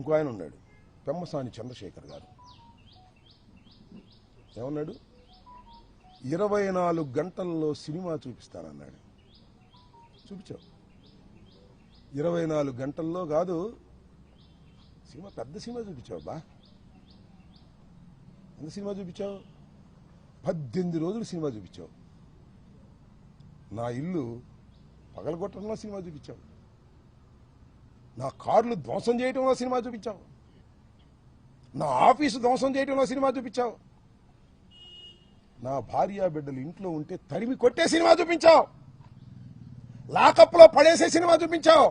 ఇంకో ఆయన ఉన్నాడు, పెమ్మసాని చంద్రశేఖర్ గారు. ఏమన్నాడు? 24 గంటల్లో సినిమా చూపిస్తానన్నాడు. చూపించావు. 24 గంటల్లో కాదు, సినిమా పెద్ద సినిమా చూపించావు బా. ఎంత సినిమా చూపించావు? 18 రోజులు సినిమా చూపించావు. నా ఇల్లు పగలగొట్టడంలో సినిమా చూపించావు. నా కార్లు ధ్వంసం చేయడంలో సినిమా చూపించావు. నా ఆఫీసు ధ్వంసం చేయడంలో సినిమా చూపించావు. నా భార్య బిడ్డలు ఇంట్లో ఉంటే తరిమి కొట్టే సినిమా చూపించావు. లాకప్లో పడేసే సినిమా చూపించావు.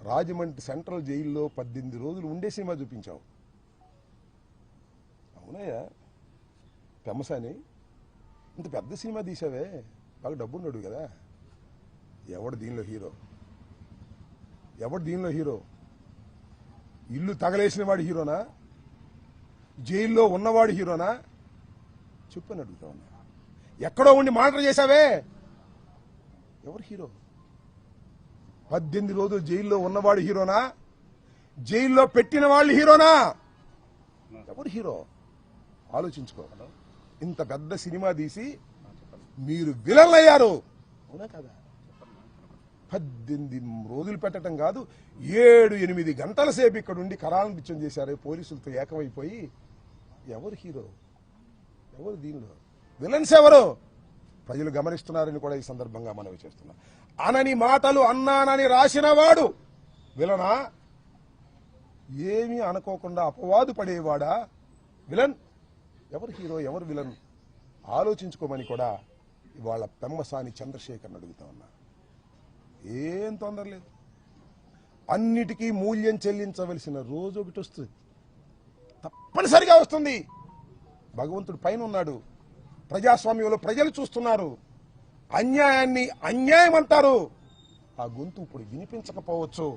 రాజమండ్రి సెంట్రల్ జైల్లో 18 రోజులు ఉండే సినిమా చూపించావు. అవునయ్యా పెమ్మసాని, ఇంత పెద్ద సినిమా తీసావే, బాగా డబ్బున్నాడు కదా. ఎవడు దీనిలో హీరో? ఎవడు దీనిలో హీరో? ఇల్లు తగలేసిన వాడు హీరోనా? జైల్లో ఉన్నవాడు హీరోనా? చెప్పని అడుగుతా ఉన్నా. ఎక్కడో ఉండి మానిటర్ చేశావే, ఎవరు హీరో? 18 రోజులు జైల్లో ఉన్నవాడు హీరోనా? జైల్లో పెట్టిన వాళ్ళు హీరోనా? ఎవరు హీరో? ఆలోచించుకో. ఇంత పెద్ద సినిమా తీసి మీరు విలన్లు అయ్యారు, అవునా కదా? 18 రోజులు పెట్టడం కాదు, 7-8 గంటల సేపు ఇక్కడ ఉండి కరాలనిపించం చేశారు పోలీసులతో ఏకమైపోయి. ఎవరు హీరో? ఎవరు దీనిలో విలన్స్? ఎవరు? ప్రజలు గమనిస్తున్నారని కూడా ఈ సందర్భంగా మనవి చేస్తున్నా. అనని మాటలు అన్నానని రాసిన వాడు విలనా? ఏమీ అనుకోకుండా అపవాదు పడేవాడా విలన్? ఎవరు హీరో? ఎవరు విలన్? ఆలోచించుకోమని కూడా ఇవాళ పెమ్మసాని చంద్రశేఖర్ని అడుగుతా ఉన్నా. ఏం తొందర లేదు. అన్నిటికీ మూల్యం చెల్లించవలసిన రోజు ఒకటి వస్తుంది, తప్పనిసరిగా వస్తుంది. భగవంతుడు పైన ఉన్నాడు, ప్రజాస్వామ్యంలో ప్రజలు చూస్తున్నారు. అన్యాయాన్ని అన్యాయం అంటారు. ఆ గొంతు ఇప్పుడు వినిపించకపోవచ్చు,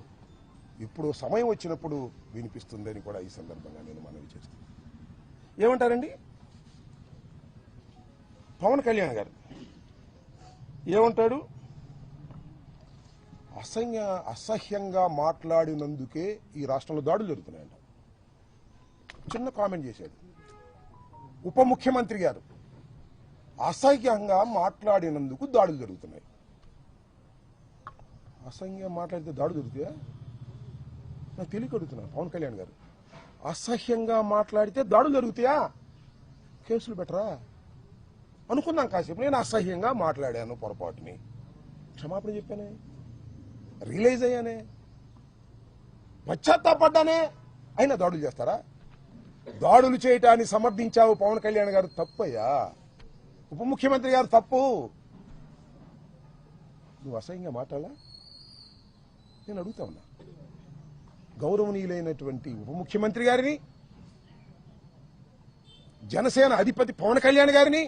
ఇప్పుడు సమయం వచ్చినప్పుడు వినిపిస్తుందని కూడా ఈ సందర్భంగా నేను మనవి చేస్తాను. ఏమంటారండి పవన్ కళ్యాణ్ గారు? ఏమంటాడు? అసహ్యంగా మాట్లాడినందుకే ఈ రాష్ట్రంలో దాడులు జరుగుతున్నాయంట. చిన్న కామెంట్ చేశాడు. ఉప ముఖ్యమంత్రి గారు అసహ్యంగా మాట్లాడినందుకు దాడులు జరుగుతున్నాయి. అసహ్యంగా మాట్లాడితే దాడులు జరుగుతాయా? నాకు తెలియక అడుగుతున్నా పవన్ కళ్యాణ్ గారు. అసహ్యంగా మాట్లాడితే దాడులు జరుగుతాయా? కేసులు పెట్టరా? అనుకున్నాం కాసేపు. నేను అసహ్యంగా మాట్లాడాను, పొరపాటుని క్షమాపణ చెప్పానే, రియలైజ్ అయ్యానే, పశ్చాత్తాపడ్డానే, అయినా దాడులు చేస్తారా? దాడులు చేయటాన్ని సమర్థించావు పవన్ కళ్యాణ్ గారు, తప్పయ్యా. ఉప ముఖ్యమంత్రి గారు తప్పు. నువ్వు అసహ్యంగా మాట్లాడాలా? నేను అడుగుతా ఉన్నా. గౌరవనీయులైనటువంటి ఉప ముఖ్యమంత్రి గారిని, జనసేన అధిపతి పవన్ కళ్యాణ్ గారిని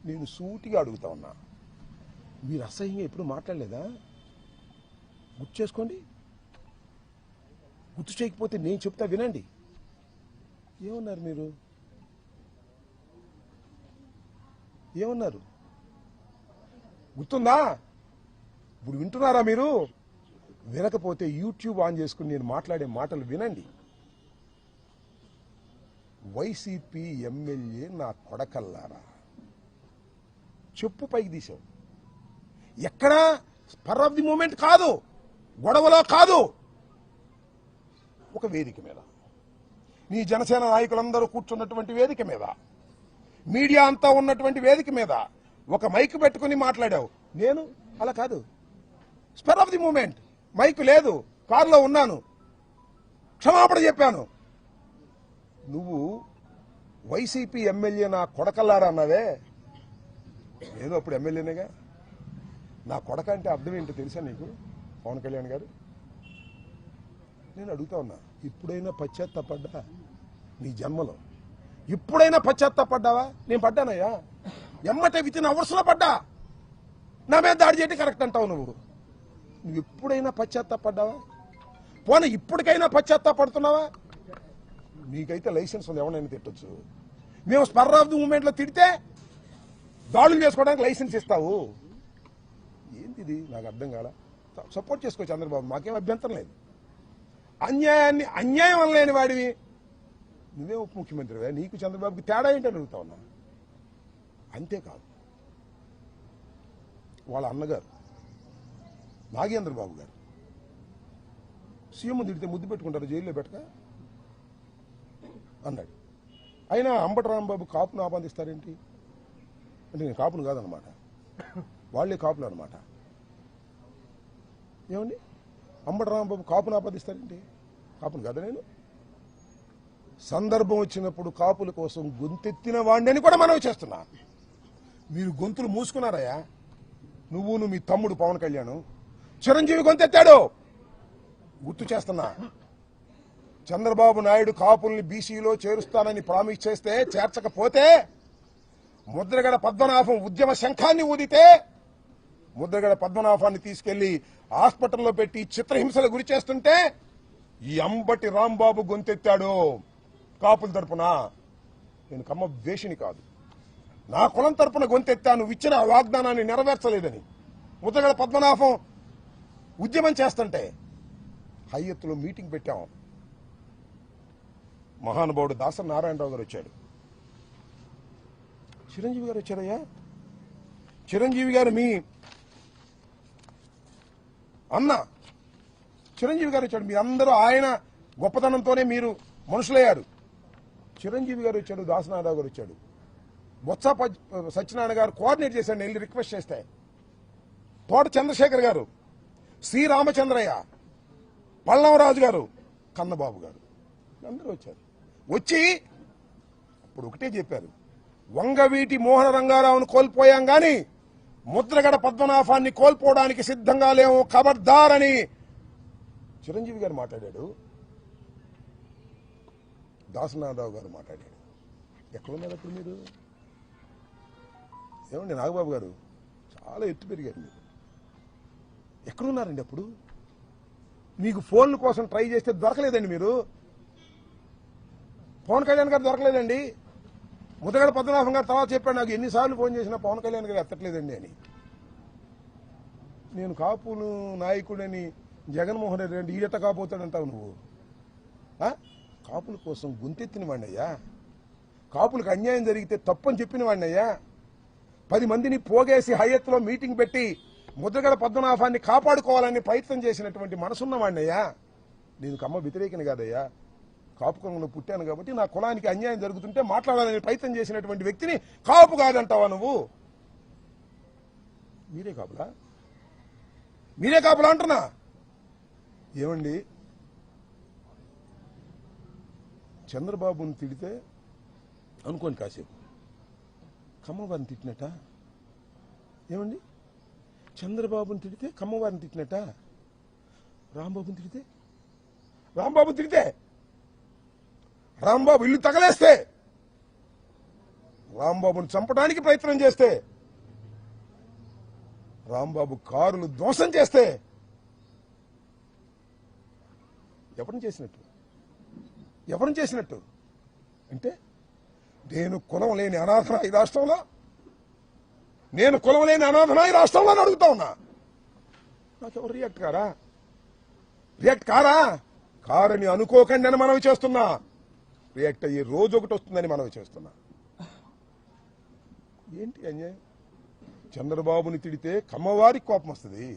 నేను సూటిగా అడుగుతా ఉన్నా. మీరు అసహ్యంగా ఎప్పుడు మాట్లాడలేదా? గుర్తు చేసుకోండి. గుర్తు చేయకపోతే నేను చెప్తా వినండి. ఏమన్నారు మీరు? ఏమన్నారు గుర్తుందా? ఇప్పుడు వింటున్నారా మీరు? వినకపోతే యూట్యూబ్ ఆన్ చేసుకుని నేను మాట్లాడే మాటలు వినండి. వైసీపీ ఎమ్మెల్యే నా కొడకల్లారా, చెప్పు పైకి తీసావు. ఎక్కడా స్పర్ ఆఫ్ ది మూమెంట్ కాదు, గొడవలో కాదు, ఒక వేదిక మీద, నీ జనసేన నాయకులందరూ కూర్చున్నటువంటి వేదిక మీద, మీడియా అంతా ఉన్నటువంటి వేదిక మీద ఒక మైక్ పెట్టుకుని మాట్లాడావు. నేను అలా కాదు, spur of the moment, mike లేదు, కారులో ఉన్నాను, క్షమాపణ చెప్పాను. నువ్వు వైసీపీ ఎమ్మెల్యే నా కొడకల్లారా అన్నావే, నేను అప్పుడు ఎమ్మెల్యేనేగా. నా కొడక అంటే అర్థం ఏంటో తెలుసా నీకు పవన్ కళ్యాణ్ గారు? నేను అడుగుతా ఉన్నా, ఇప్పుడైనా పశ్చాత్తాపడ్డా నీ జన్మలో? ఇప్పుడైనా పశ్చాత్తాపడ్డావా? నేను పడ్డానయ్యా, ఎమ్మటే వితిన్ అవర్స్లో పడ్డా. నా మీద దాడి చేయడం కరెక్ట్ అంటావు నువ్వు. నువ్వు ఎప్పుడైనా పశ్చాత్తాపడ్డావా? పోనీ ఇప్పటికైనా పశ్చాత్తాపడుతున్నావా? నీకైతే లైసెన్స్ ఉంది, ఎవరైనా తిట్టొచ్చు. మేము స్పర్ ఆఫ్ ది మూమెంట్లో తిడితే దాడులు చేసుకోవడానికి లైసెన్స్ ఇస్తావు. ఏంటిది నాకు అర్థం కాల. సపోర్ట్ చేసుకోవచ్చు చంద్రబాబు, మాకేం అభ్యంతరం లేదు. అన్యాయం అనలేని వాడివి నువ్వే ఉప ముఖ్యమంత్రివే, నీకు చంద్రబాబుకి తేడా ఏంటని అడుగుతా ఉన్నా. అంతేకాదు, వాళ్ళ అన్నగారు నాగేంద్ర బాబు గారు సీఎం తిడితే ముద్దు పెట్టుకుంటారు జైల్లో పెట్టక అన్నాడు. అయినా అంబటి రాంబాబు కాపును ఆపాదిస్తారేంటి అంటే నేను కాపును కాదనమాట, వాళ్ళే కాపులు అనమాట. ఏమండి, అంబటి రాంబాబు కాపును ఆపాదిస్తారేంటి? కాపును కదా నేను. సందర్భం వచ్చినప్పుడు కాపుల కోసం గొంతెత్తిన వాడిని కూడా మనవి చేస్తున్నా. మీరు గొంతులు మూసుకున్నారయ్యా. నువ్వును మీ తమ్ముడు పవన్ కళ్యాణ్ చిరంజీవి గొంతెత్తాడు. గుర్తు చేస్తున్నా, చంద్రబాబు నాయుడు కాపుల్ని బీసీలో చేరుస్తానని ప్రామిస్ చేస్తే చేర్చకపోతే, ముద్రగడ పద్మనాభం ఉద్యమ శంఖాన్ని ఊదితే ముద్రగడ పద్మనాభాన్ని తీసుకెళ్లి హాస్పిటల్లో పెట్టి చిత్రహింసలు గురి చేస్తుంటే ఈ అంబటి రాంబాబు గొంతెత్తాడు కాపుల తరపున. నేను కమ్మ ద్వేషిని కాదు, నా కులం తరపున గొంతెత్తాను. ఇచ్చిన వాగ్దానాన్ని నెరవేర్చలేదని ముద్రగడ పద్మనాభం ఉద్యమం చేస్తుంటే హైయత్తులో మీటింగ్ పెట్టాం. మహానుభావుడు దాసరి నారాయణరావు గారు వచ్చాడు, చిరంజీవి గారు వచ్చారయ్యా. చిరంజీవి గారు మీ అన్న చిరంజీవి గారు వచ్చాడు. మీ అందరూ ఆయన గొప్పతనంతోనే మీరు మనుషులయ్యారు. చిరంజీవి గారు వచ్చాడు, దాసనారాయణ గారు వచ్చాడు, బొత్స సత్యనారాయణ గారు కోఆర్డినేట్ చేశాడు. వెళ్ళి రిక్వెస్ట్ చేస్తే తోట చంద్రశేఖర్ గారు, సి రామచంద్రయ్య, పల్లవరాజు గారు, కన్నబాబు గారు అందరూ వచ్చారు. వచ్చి అప్పుడు ఒకటే చెప్పారు, వంగవీటి మోహన రంగారావును కోల్పోయాం గాని ముద్రగడ పద్మనాభాన్ని కోల్పోవడానికి సిద్ధంగా లేవు, ఖబర్దారని చిరంజీవి గారు మాట్లాడాడు. దాసనారాయణరావు గారు మాట్లాడాడు. ఎక్కడున్నారు అప్పుడు మీరు? ఏమండి నాగబాబు గారు, చాలా ఎత్తు పెరిగారు మీరు. ఎక్కడున్నారండి అప్పుడు? మీకు ఫోన్ల కోసం ట్రై చేస్తే దొరకలేదండి. మీరు పవన్ కళ్యాణ్ గారు దొరకలేదండి. ముద్రగడ పద్మనాభం గారు తర్వాత చెప్పాడు నాకు, ఎన్నిసార్లు ఫోన్ చేసినా పవన్ కళ్యాణ్ గారు ఎత్తట్లేదండి అని. నేను కాపులు నాయకుడని జగన్మోహన్ రెడ్డి అంటే ఈడట కాపోతాడంటావు నువ్వు. కాపుల కోసం గొంతెత్తిన వాడినయ్యా, కాపులకు అన్యాయం జరిగితే తప్పని చెప్పిన వాడినయ్యా. 10 మందిని పోగేసి హయత్తులో మీటింగ్ పెట్టి ముద్రగడ పద్మనాభాన్ని కాపాడుకోవాలని ప్రయత్నం చేసినటువంటి మనసున్న వాడినయ్యా. నేను కమ్మ వ్యతిరేకని కాదయ్యా, కాపు కులంలో పుట్టాను కాబట్టి నా కులానికి అన్యాయం జరుగుతుంటే మాట్లాడాలని ప్రయత్నం చేసినటువంటి వ్యక్తిని కాపు కాదంటావా నువ్వు? మీరే కాపులా? మీరే కాపులా అంటున్నా. ఏమండి, చంద్రబాబుని తిడితే అనుకోండి కాసేపు, కమ్మవారిని తిట్టినట్ట. ఏమండి, చంద్రబాబుని తిడితే కమ్మవారిని తిట్టినట్ట. రాంబాబుని తిడితే రాంబాబు ఇల్లు తగలేస్తే, రాంబాబుని చంపడానికి ప్రయత్నం చేస్తే, రాంబాబు కారులు ధ్వంసం చేస్తే ఎవరిని చేసినట్టు అంటే నేను కులం లేని అనాథన ఈ రాష్ట్రంలో, నేను కులం లేని అనాథన ఈ రాష్ట్రంలో అని అడుగుతా ఉన్నా. నాకెవరు రియాక్ట్ కారా? కారని అనుకోకండి అని మనవి చేస్తున్నా. రియాక్ట్ అయ్యే రోజు ఒకటి వస్తుందని మనవి చేస్తున్నా. ఏంటి అన్యాయం? చంద్రబాబుని తిడితే కమ్మవారికి కోపం వస్తుంది,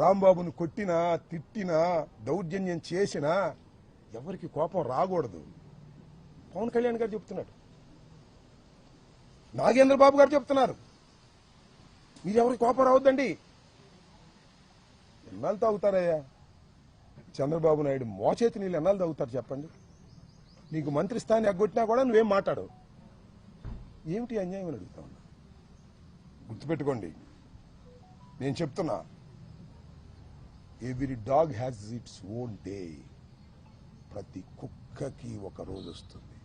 రాంబాబుని కొట్టినా తిట్టినా దౌర్జన్యం చేసినా ఎవరికి కోపం రాకూడదు. పవన్ కళ్యాణ్ గారు చెప్తున్నాడు, నాగేంద్ర బాబు గారు చెప్తున్నారు, మీరెవరికి కోపం రావద్దండి. ఎన్నాళ్ళు తాగుతారయ్యా చంద్రబాబు నాయుడు మోచేతి నీళ్ళు? ఎన్నాళ్ళు తాగుతారు చెప్పండి? నీకు మంత్రి స్థానాన్ని ఎగ్గొట్టినా కూడా నువ్వేం మాట్లాడు. ఏమిటి అన్యాయం అని అడుగుతా ఉన్నా. గుర్తుపెట్టుకోండి, నేను చెప్తున్నా, every dog has its own day. ప్రతి కుక్కకి ఒక రోజు వస్తుంది.